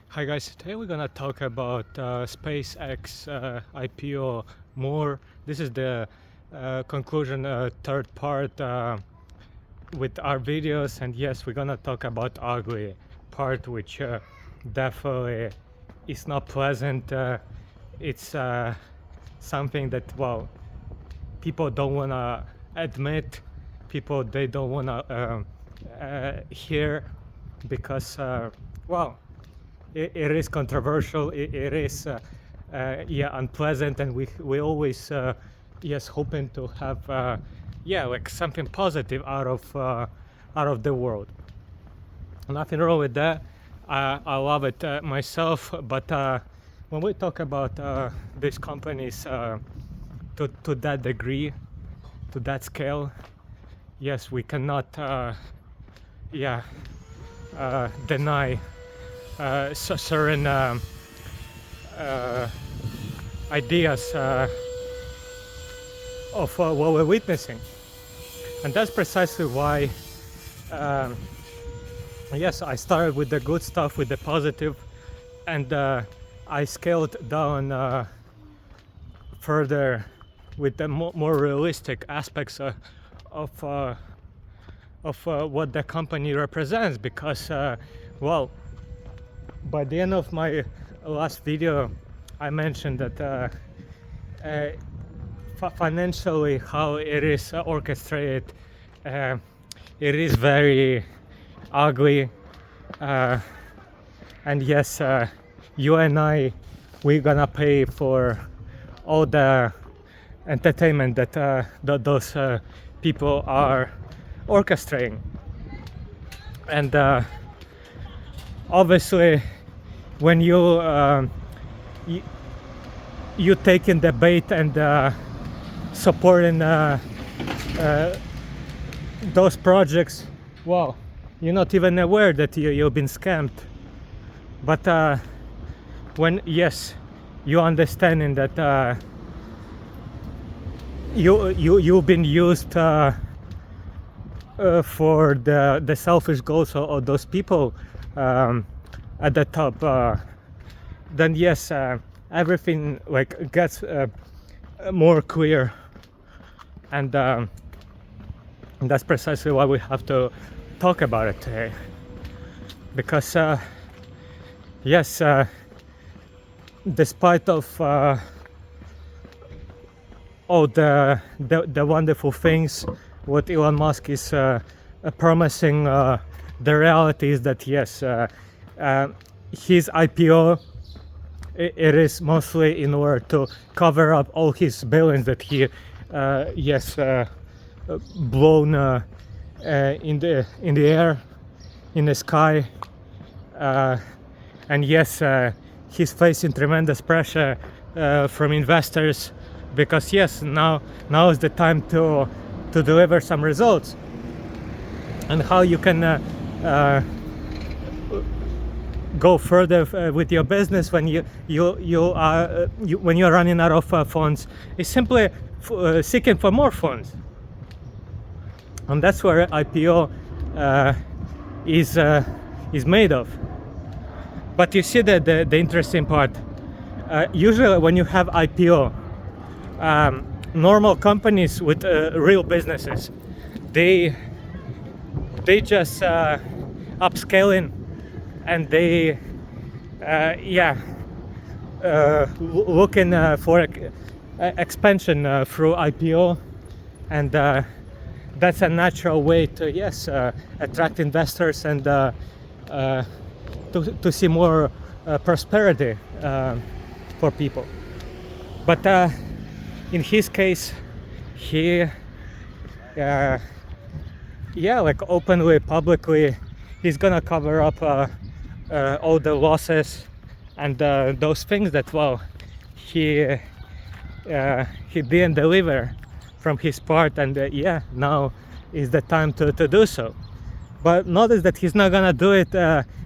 Hi guys, today we're gonna talk about SpaceX IPO more. This is the conclusion, third part with our videos, and yes, we're gonna talk about ugly part, which definitely is not pleasant. It's something that people don't wanna admit, people they don't wanna hear because well it is controversial. It is unpleasant, and we always hoping to have like something positive out of the world. Nothing wrong with that. I love it myself, but when we talk about these companies to that degree, to that scale, yes, we cannot deny certain ideas of what we're witnessing, and that's precisely why yes, I started with the good stuff, with the positive, and I scaled down further with the more realistic aspects of what the company represents, because by the end of my last video I mentioned that financially how it is orchestrated, it is very ugly, and yes, you and I, we're gonna pay for all the entertainment that those people are orchestrating. And obviously when you taking the bait and supporting those projects, you're not even aware that you've been scammed. But when yes, you understanding that you've been used for the selfish goals of those people at the top, then yes, everything like gets more clear, and that's precisely why we have to talk about it today, because yes, despite of all the wonderful things what Elon Musk is promising, the reality is that yes, his IPO, it is mostly in order to cover up all his billions that he blown in the air, in the sky, and yes, he's facing tremendous pressure from investors, because yes, now is the time to deliver some results. And how you can go further with your business when when you're running out of funds is simply seeking for more funds, and that's where IPO is made of. But you see that the interesting part, usually when you have IPO, normal companies with real businesses, they just upscaling, and they looking for expansion through IPO, and that's a natural way to attract investors and to see more prosperity for people. But in his case, he like openly, publicly, he's gonna cover up all the losses and those things that he didn't deliver from his part, and now is the time to do so. But notice that he's not gonna do it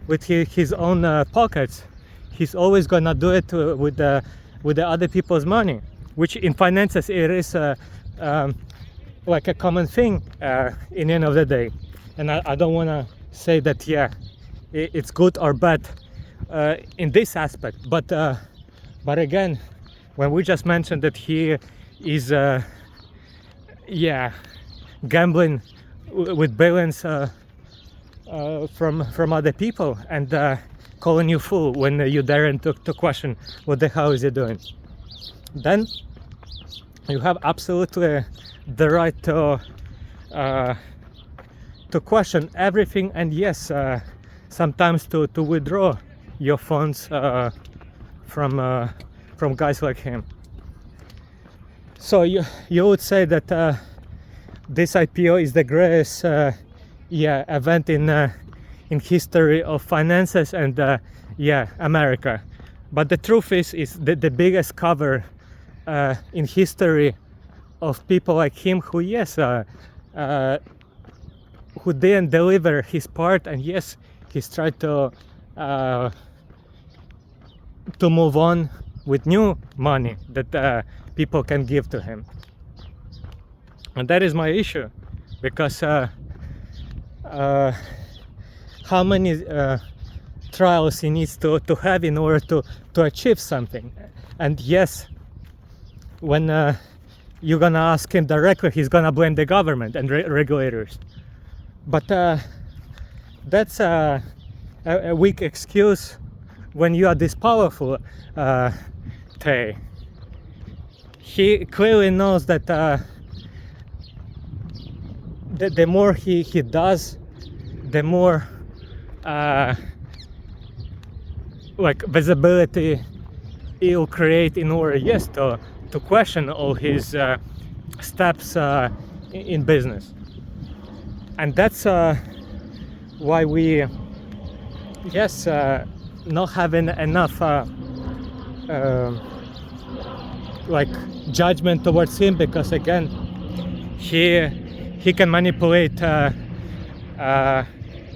with his own pockets. He's always gonna do it with the other people's money, which in finances it is like a common thing in the end of the day. And I don't want to say that it's good or bad in this aspect. But again, when we just mentioned that he is yeah, gambling with billions from other people, and calling you fool when you daren't to question what the hell is he doing, then you have absolutely the right to question everything, and yes, sometimes to withdraw your funds from guys like him. So you would say that this IPO is the greatest event in history of finances and America. But the truth is the biggest cover in history of people like him who who didn't deliver his part, and yes, he's tried to move on with new money that people can give to him. And that is my issue, because how many trials he needs to have in order to achieve something. And yes, when you're gonna ask him directly, he's gonna blame the government and regulators. But that's a weak excuse when you are this powerful. Tay. He clearly knows that the more he does, the more like visibility he'll create in order, yes, to question all his steps in business. And that's why we, yes, not having enough like judgment towards him, because again, he can manipulate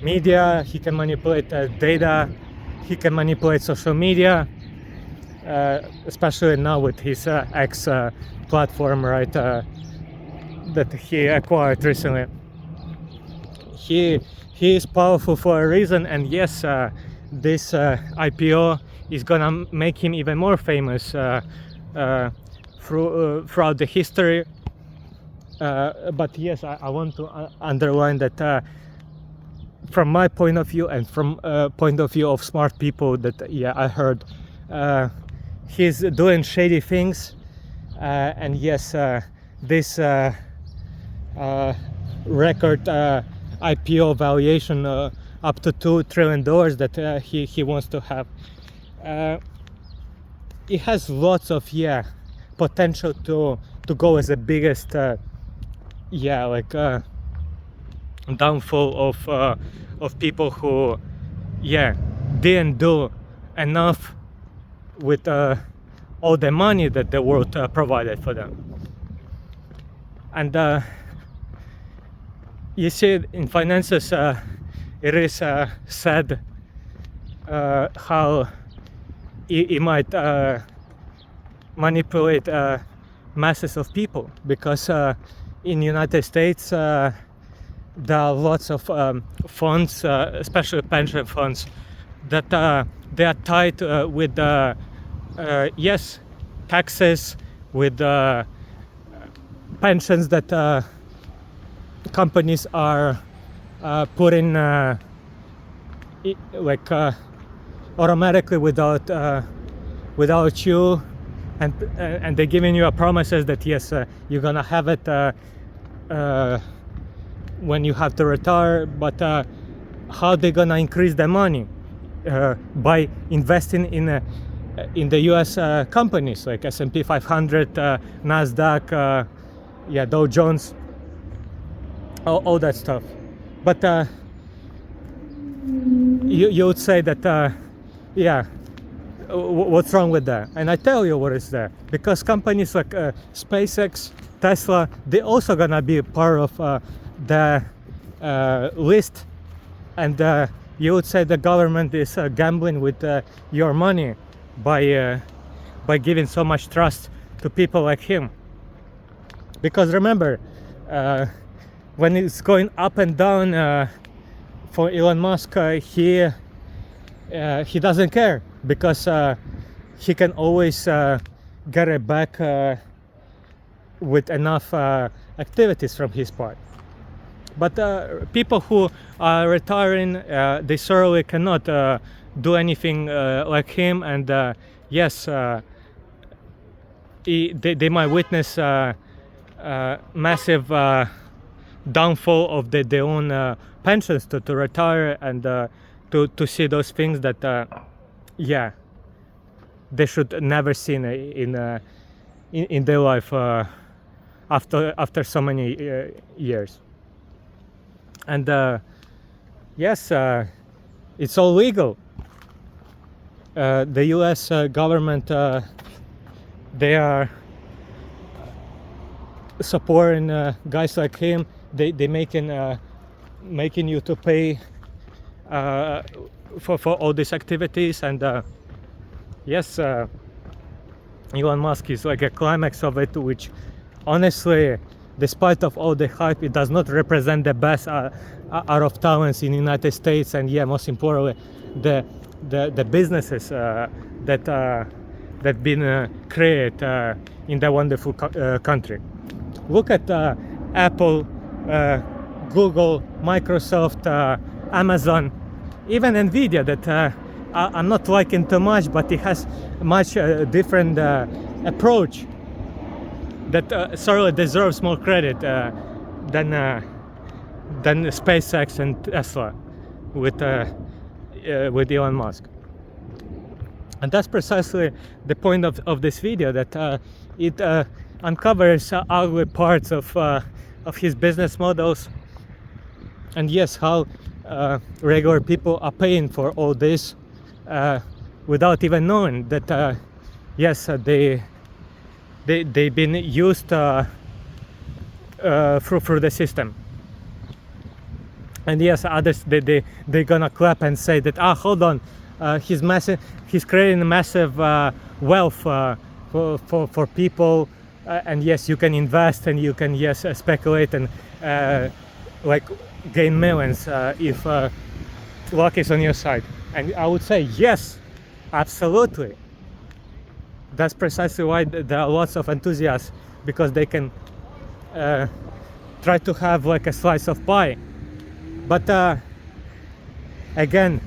media, he can manipulate data, he can manipulate social media, especially now with his X platform, right, that he acquired recently. He is powerful for a reason, and yes, this IPO is gonna make him even more famous throughout the history. But yes, I want to underline that from my point of view, and from point of view of smart people that I heard, he's doing shady things, and yes, this record IPO valuation up to $2 trillion that he wants to have, it has lots of potential to go as the biggest downfall of people who didn't do enough with all the money that the world provided for them. And you see, in finances, it is sad how it might manipulate masses of people, because in the United States there are lots of funds, especially pension funds, that they are tied with yes, taxes, with pensions that companies are putting automatically without you, and they're giving you a promises that yes, you're gonna have it when you have to retire. But how they gonna increase the money? By investing in the US companies like S&P 500, NASDAQ, Dow Jones, all that stuff. But you would say that what's wrong with that? And I tell you what is there, because companies like SpaceX, Tesla, they also gonna be part of the list, and you would say the government is gambling with your money by giving so much trust to people like him. Because remember, when it's going up and down for Elon Musk, he he doesn't care because he can always get it back with enough activities from his part. But people who are retiring, they certainly cannot do anything like him, and yes, they might witness massive downfall of their own pensions to retire, and to see those things that yeah, they should never see in their life after so many years. And yes, it's all legal. The US government, they are supporting guys like him. They making you to pay for all these activities, and yes, Elon Musk is like a climax of it, which honestly, despite of all the hype, it does not represent the best out of talents in the United States, and yeah, most importantly, the businesses that been created in that wonderful country. Look at Apple, Google, Microsoft, Amazon, even Nvidia, that I'm not liking too much, but it has a much different approach that certainly deserves more credit than SpaceX and Tesla with Elon Musk. And that's precisely the point of this video, that it uncovers ugly parts of his business models, and yes, how regular people are paying for all this without even knowing that yes, they've been used through the system. And yes, others they're gonna clap and say that hold on, he's creating massive wealth for people, and yes, you can invest, and you can speculate and like gain millions if luck is on your side. And I would say yes, absolutely. That's precisely why there are lots of enthusiasts, because they can try to have like a slice of pie. But again,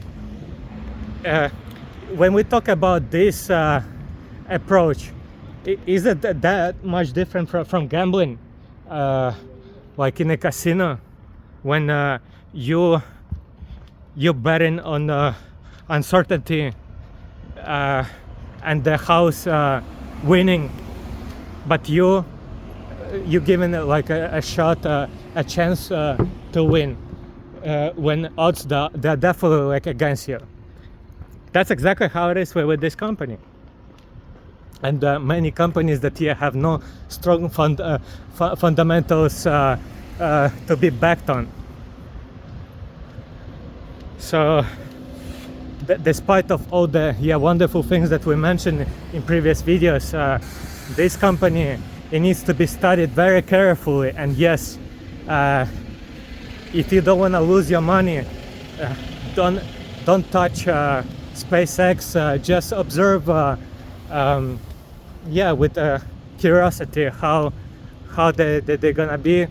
when we talk about this approach, is it that much different from gambling? Like in a casino, when you're betting on uncertainty and the house winning, but you given like a shot, a chance to win, when odds they're definitely like against you. That's exactly how it is with this company, and many companies that have no strong fundamentals to be backed on. So despite of all the wonderful things that we mentioned in previous videos, this company, it needs to be studied very carefully. And yes, if you don't want to lose your money, don't touch SpaceX. Just observe with curiosity how they're gonna be.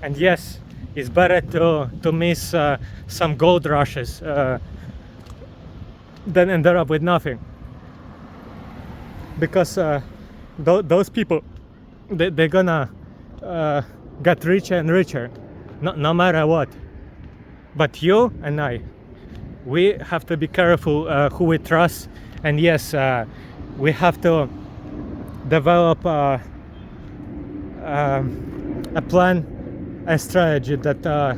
And yes, it's better to miss some gold rushes than end up with nothing, because those people, they're gonna get richer and richer, no matter what. But you and I, we have to be careful who we trust, and yes, we have to develop a plan, a strategy that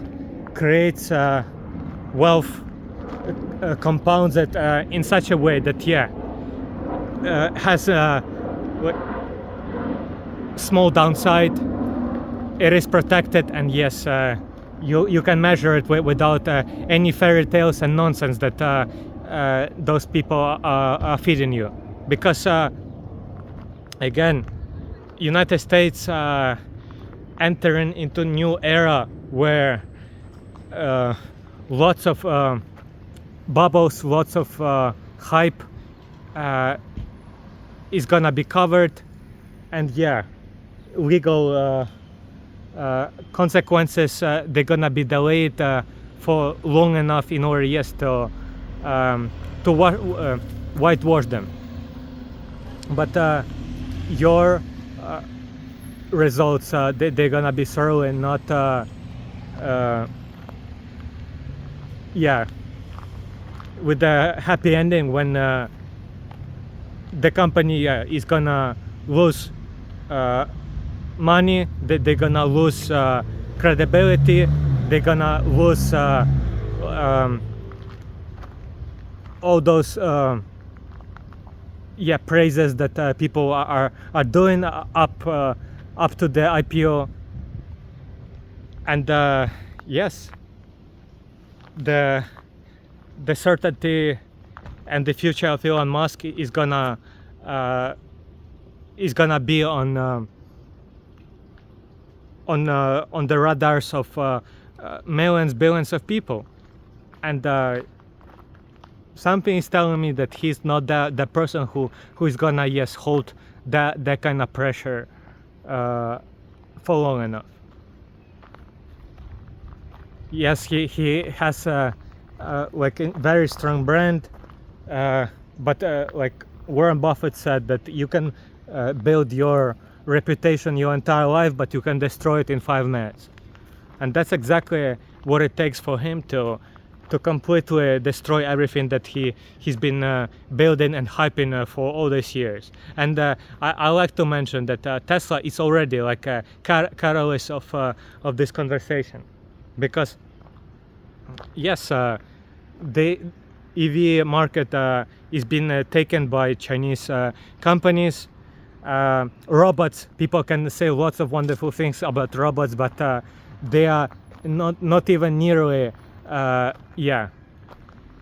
creates wealth, compounds it in such a way that has a small downside, it is protected, and yes, you can measure it without any fairy tales and nonsense that those people are feeding you. Because again, United States entering into new era where lots of bubbles, lots of hype is gonna be covered, and yeah, legal consequences, they're gonna be delayed for long enough in order, yes, to whitewash them. But your results, they're gonna be thorough and not yeah, with a happy ending when the company is gonna lose money, they're gonna lose credibility, they're gonna lose all those praises that people are doing up to the IPO. And yes, the certainty and the future of Elon Musk is gonna be on the radars of millions, billions of people, and something is telling me that he's not the person who is gonna hold that kind of pressure for long enough. Yes, he has like a very strong brand, but like Warren Buffett said, that you can build your reputation your entire life, but you can destroy it in 5 minutes. And that's exactly what it takes for him to completely destroy everything that he's been building and hyping for all these years. And I like to mention that Tesla is already like a catalyst of this conversation, because yes, the EV market is being taken by Chinese companies. Robots, people can say lots of wonderful things about robots, but they are not even nearly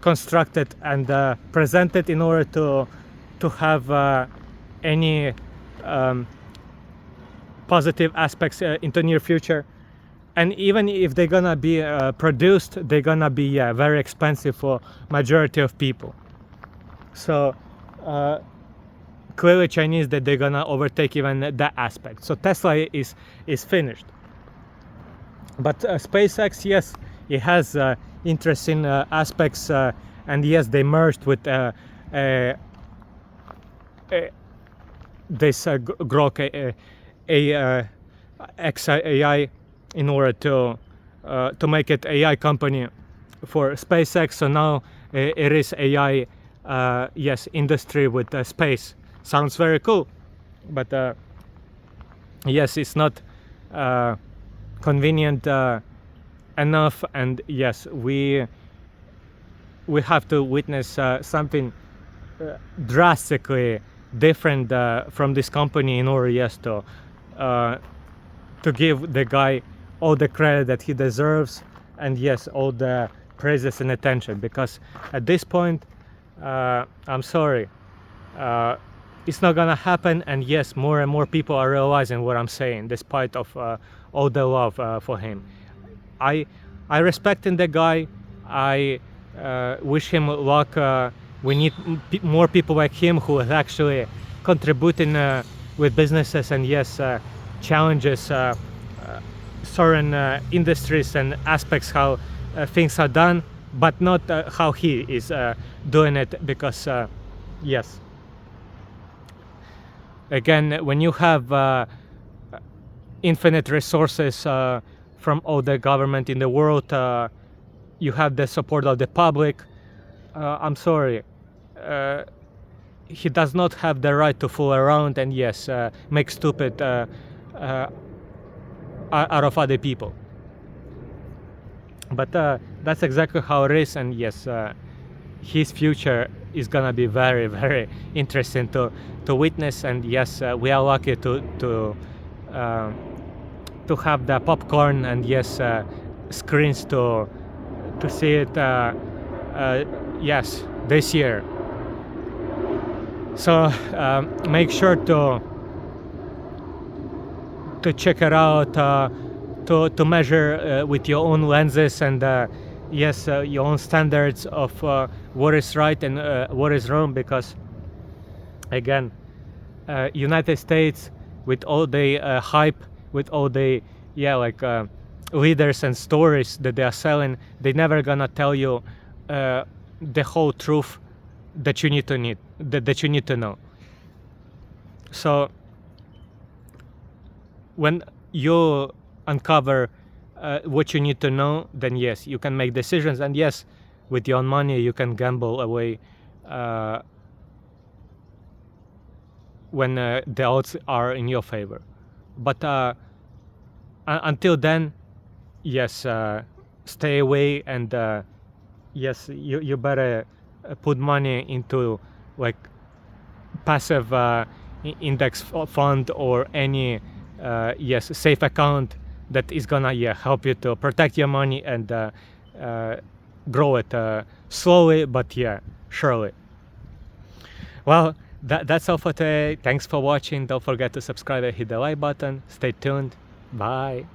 constructed and presented in order to have any positive aspects into near future. And even if they're gonna be produced, they're gonna be very expensive for majority of people. So clearly Chinese, that they're gonna overtake even that aspect. So Tesla is finished. But SpaceX, yes, it has interesting aspects, and yes, they merged with this Grok XAI in order to make it AI company for SpaceX. So now it is AI industry with space. Sounds very cool, but yes, it's not convenient enough. And yes, we have to witness something drastically different from this company in order, yes, to give the guy all the credit that he deserves, and yes, all the praises and attention. Because at this point, I'm sorry, it's not gonna happen. And yes, more and more people are realizing what I'm saying, despite of all the love for him. I respect the guy. I wish him luck. We need more people like him who is actually contributing with businesses and yes, challenges certain industries and aspects how things are done, but not how he is doing it. Because yes, again, when you have infinite resources from all the government in the world, you have the support of the public. I'm sorry, he does not have the right to fool around and yes, make stupid out of other people. But that's exactly how it is. And yes, his future is gonna be very, very interesting to witness. And yes, we are lucky to have the popcorn and yes, screens to see it yes, this year. So make sure to check it out, to measure with your own lenses, and yes, your own standards of what is right and what is wrong, because again, United States, with all the hype, with all the leaders and stories that they are selling, they never gonna tell you the whole truth that you need to that you need to know. So when you uncover what you need to know, then yes, you can make decisions, and yes, with your own money you can gamble away when the odds are in your favor. But until then, yes, stay away, and yes, you better put money into like passive index fund or any yes, safe account that is gonna help you to protect your money and grow it slowly but surely. Well, that's all for today. Thanks for watching. Don't forget to subscribe and hit the like button. Stay tuned. Bye.